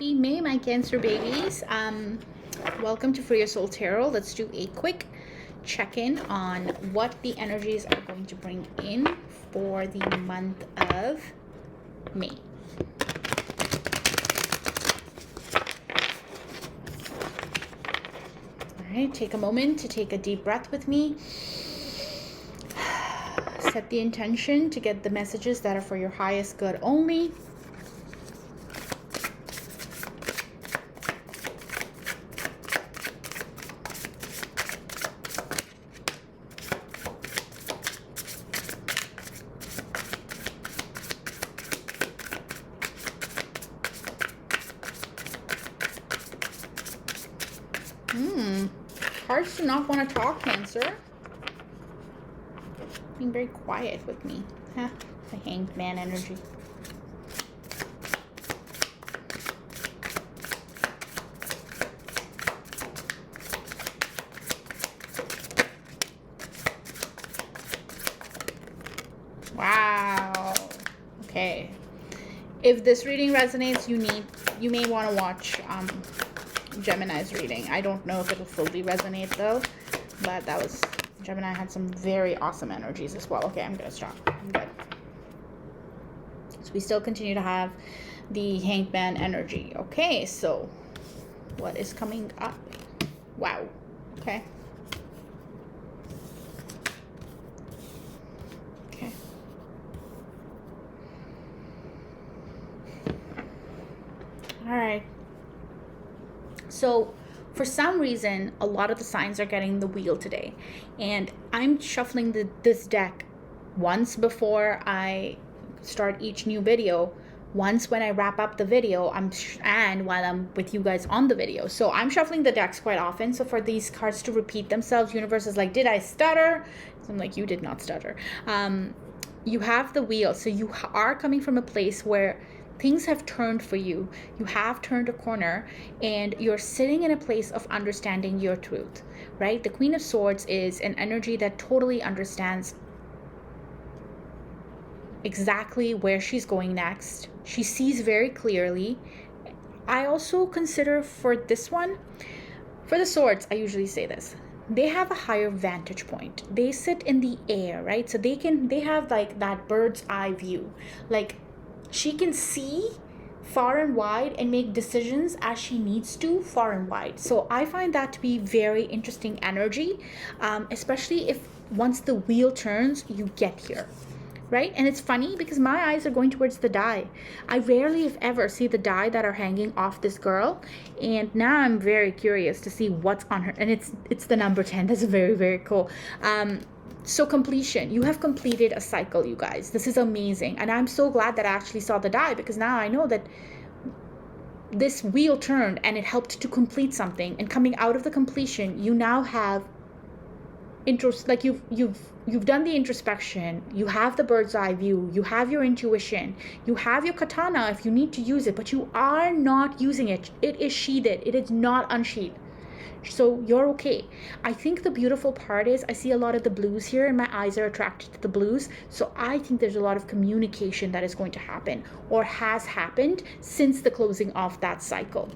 Happy May, my Cancer babies. Welcome to Free Your Soul Tarot. Let's do a quick check-in on what the energies are going to bring in for the month of May. All right, take a moment to take a deep breath with me. Set the intention to get the messages that are for your highest good only. Cards do not want to talk, Cancer. Being very quiet with me. Huh? The Hanged Man energy. Wow. Okay. If this reading resonates, you may want to watch Gemini's reading. I don't know if it'll fully resonate though, but that was, Gemini had some very awesome energies as well. Okay, I'm gonna stop. I'm good. So we still continue to have the Hanged Man energy. Okay, so what is coming up? Wow. Okay. Okay. All right. So for some reason, a lot of the signs are getting the wheel today. And I'm shuffling this deck once before I start each new video, once when I wrap up the video, and while I'm with you guys on the video. So I'm shuffling the decks quite often. So for these cards to repeat themselves, universe is like, did I stutter? So I'm like, you did not stutter. You have the wheel. So you are coming from a place where things have turned for you. You have turned a corner and you're sitting in a place of understanding your truth, right? The Queen of Swords is an energy that totally understands exactly where she's going next. She sees very clearly. I also consider for this one, for the swords, I usually say this, they have a higher vantage point. They sit in the air, right? So they have like that bird's eye view. Like, she can see far and wide and make decisions as she needs to far and wide. So I find that to be very interesting energy, especially if once the wheel turns, you get here, right? And it's funny because my eyes are going towards the die. I rarely, if ever, see the die that are hanging off this girl. And now I'm very curious to see what's on her. And it's the number 10. That's very, very cool. So completion, you have completed a cycle, you guys. This is amazing. And I'm so glad that I actually saw the die, because now I know that this wheel turned and it helped to complete something. And coming out of the completion, you now have like you've done the introspection, you have the bird's eye view, you have your intuition, you have your katana if you need to use it, but you are not using it. It is sheathed. It is not unsheathed. So you're okay. I think the beautiful part is I see a lot of the blues here and my eyes are attracted to the blues. So I think there's a lot of communication that is going to happen or has happened since the closing of that cycle.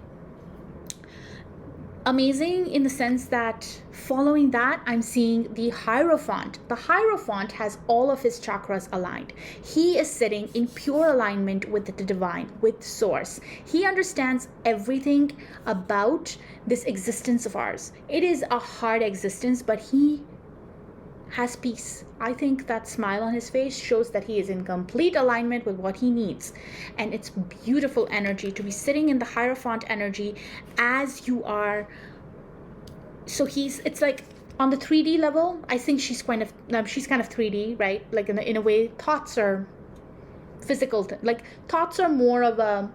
Amazing in the sense that following that, I'm seeing the Hierophant. The Hierophant has all of his chakras aligned. He is sitting in pure alignment with the divine, with source. He understands everything about this existence of ours. It is a hard existence, but he has peace. I think that smile on his face shows that he is in complete alignment with what he needs. And it's beautiful energy to be sitting in the Hierophant energy as you are. So it's like on the 3D level, I think she's kind of 3D, right? Like in a way, thoughts are physical. Like thoughts are more of a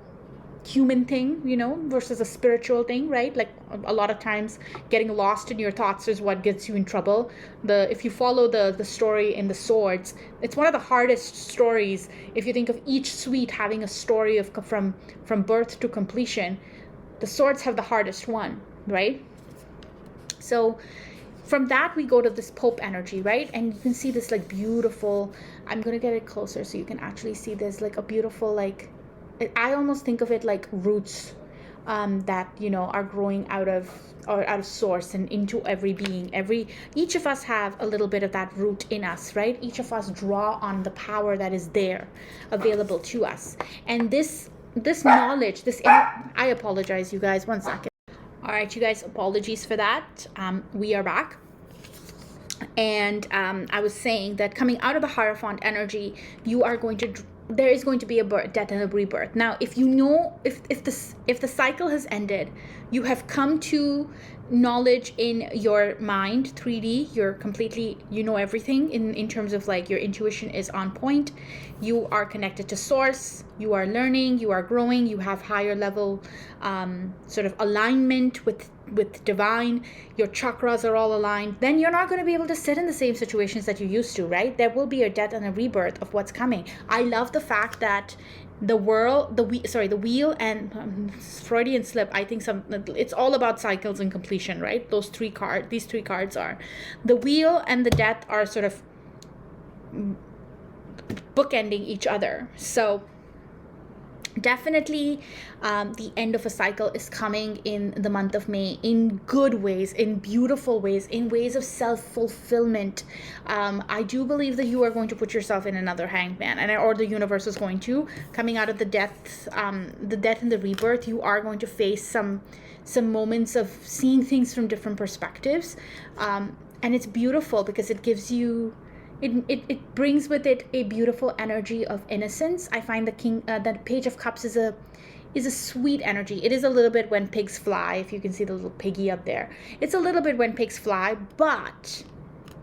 human thing, versus a spiritual thing, right? Like a lot of times getting lost in your thoughts is what gets you in trouble. If you follow the story in the Swords, it's one of the hardest stories. If you think of each suite having a story of from birth to completion, the Swords have the hardest one, right? So from that we go to this Pope energy, right? And you can see this like beautiful, I'm gonna get it closer so you can actually see this, like a beautiful, like I almost think of it like roots that, you know, are growing out of source and into every being. Each of us have a little bit of that root in us, right? Each of us draw on the power that is there available to us. And this knowledge, I apologize, you guys, one second. All right, you guys, apologies for that. We are back. And I was saying that coming out of the Hierophant energy, there is going to be a birth, death, and a rebirth. Now, if you know, if the cycle has ended, you have come to knowledge in your mind, 3D. You're completely, you know everything in terms of like your intuition is on point. You are connected to source. You are learning. You are growing. You have higher level sort of alignment with divine. Your chakras are all aligned. Then you're not going to be able to sit in the same situations that you used to, right? There will be a death and a rebirth of what's coming. I love the fact that the wheel and Freudian slip. I think it's all about cycles and completion, right? These three cards are the wheel and the death are sort of bookending each other. So definitely the end of a cycle is coming in the month of May in good ways, in beautiful ways, in ways of self-fulfillment. I do believe that you are going to put yourself in another hangman, or the universe is going to, coming out of the death and the rebirth. You are going to face some moments of seeing things from different perspectives, and it's beautiful because it gives you it brings with it a beautiful energy of innocence. I find that Page of Cups is a sweet energy. It is a little bit when pigs fly, if you can see the little piggy up there. It's a little bit when pigs fly, but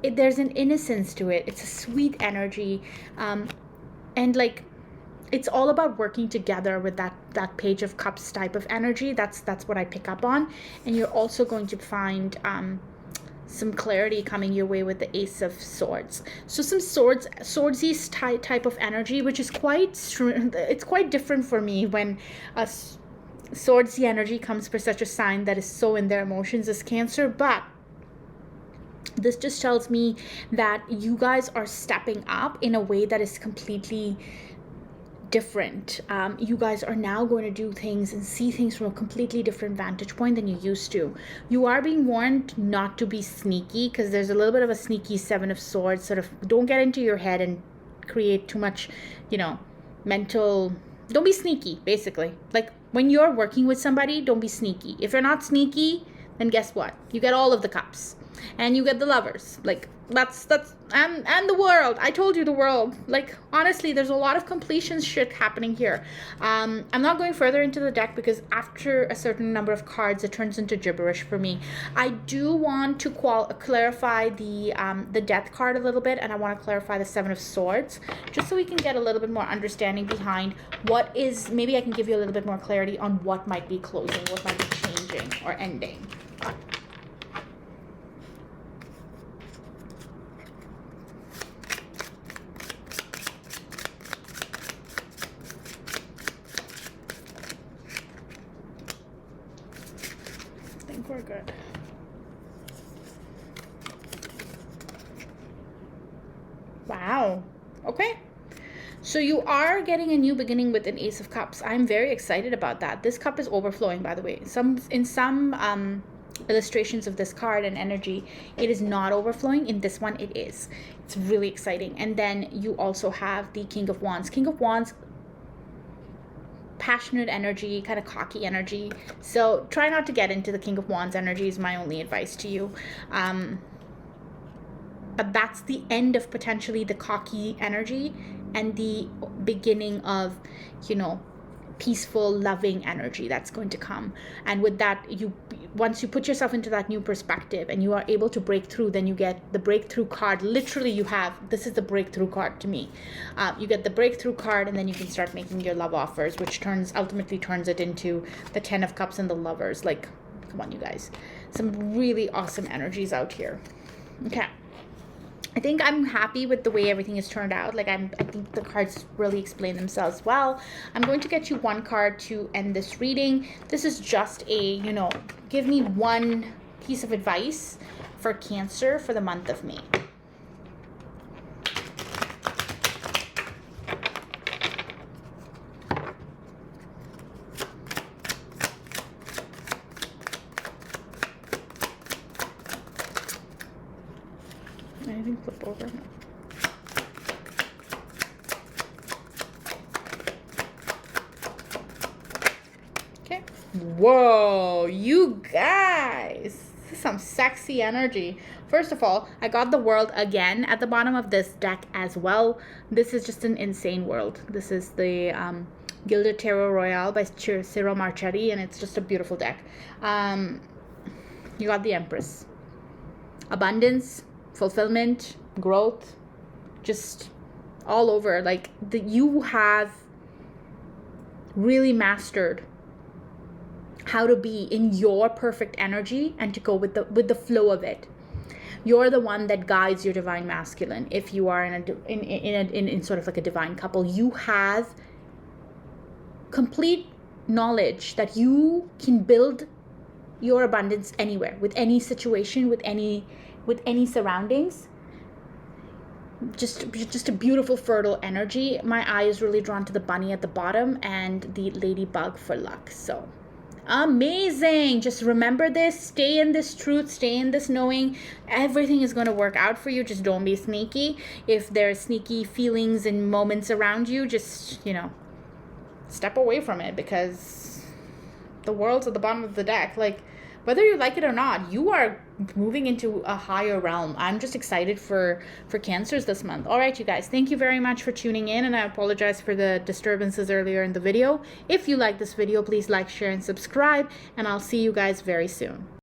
there's an innocence to it. It's a sweet energy, and like it's all about working together with that Page of Cups type of energy. That's what I pick up on. And you're also going to find some clarity coming your way with the Ace of Swords. So some swordsy type of energy, which is quite different for me when a swordsy energy comes for such a sign that is so in their emotions as Cancer. But this just tells me that you guys are stepping up in a way that is completely different. You guys are now going to do things and see things from a completely different vantage point than you used to. You are being warned not to be sneaky, because there's a little bit of a sneaky Seven of Swords. Sort of don't get into your head and create too much, mental. Don't be sneaky, basically. Like when you're working with somebody, don't be sneaky. If you're not sneaky, then guess what? You get all of the cups. And you get the Lovers. Like that's and the World. I told you, the World. Like honestly, there's a lot of completion shit happening here. I'm not going further into the deck because after a certain number of cards it turns into gibberish for me. I do want to clarify the Death card a little bit, and I want to clarify the Seven of Swords, just so we can get a little bit more understanding behind what is. Maybe I can give you a little bit more clarity on what might be closing, what might be changing or ending. We're good. Wow. Okay. So you are getting a new beginning with an Ace of Cups. I'm very excited about that. This cup is overflowing, by the way. In some illustrations of this card and energy, it is not overflowing. In this one, it is. It's really exciting. And then you also have the King of Wands. King of Wands, passionate energy, kind of cocky energy. So try not to get into the King of Wands energy is my only advice to you. But that's the end of potentially the cocky energy and the beginning of, peaceful, loving energy that's going to come. And with that, once you put yourself into that new perspective and you are able to break through, then you get the breakthrough card. Literally, this is the breakthrough card to me. You get the breakthrough card, and then you can start making your love offers, which ultimately turns it into the 10 of Cups and the Lovers. Like, come on, you guys. Some really awesome energies out here. Okay. I think I'm happy with the way everything has turned out. Like I think the cards really explain themselves well. I'm going to get you one card to end this reading. This is just give me one piece of advice for Cancer for the month of May. Whoa, you guys, this is some sexy energy. First of all, I got the world again at the bottom of this deck as well. This is just an insane world. This is the Gilded Tarot Royale by Cyril Marchetti, and it's just a beautiful deck. You got the Empress. Abundance, fulfillment, growth, just all over. Like, you have really mastered how to be in your perfect energy and to go with the flow of it. You're the one that guides your divine masculine. If you are in sort of like a divine couple, you have complete knowledge that you can build your abundance anywhere, with any situation, with any surroundings. Just a beautiful, fertile energy. My eye is really drawn to the bunny at the bottom and the ladybug for luck. So amazing. Just remember this. Stay in this truth. Stay in this knowing. Everything is going to work out for you. Just don't be sneaky. If there's sneaky feelings and moments around you, just, step away from it, because the world's at the bottom of the deck. Like, whether you like it or not, you are moving into a higher realm. I'm just excited for Cancers this month. All right, you guys, thank you very much for tuning in, and I apologize for the disturbances earlier in the video. If you like this video, please like, share, and subscribe, and I'll see you guys very soon.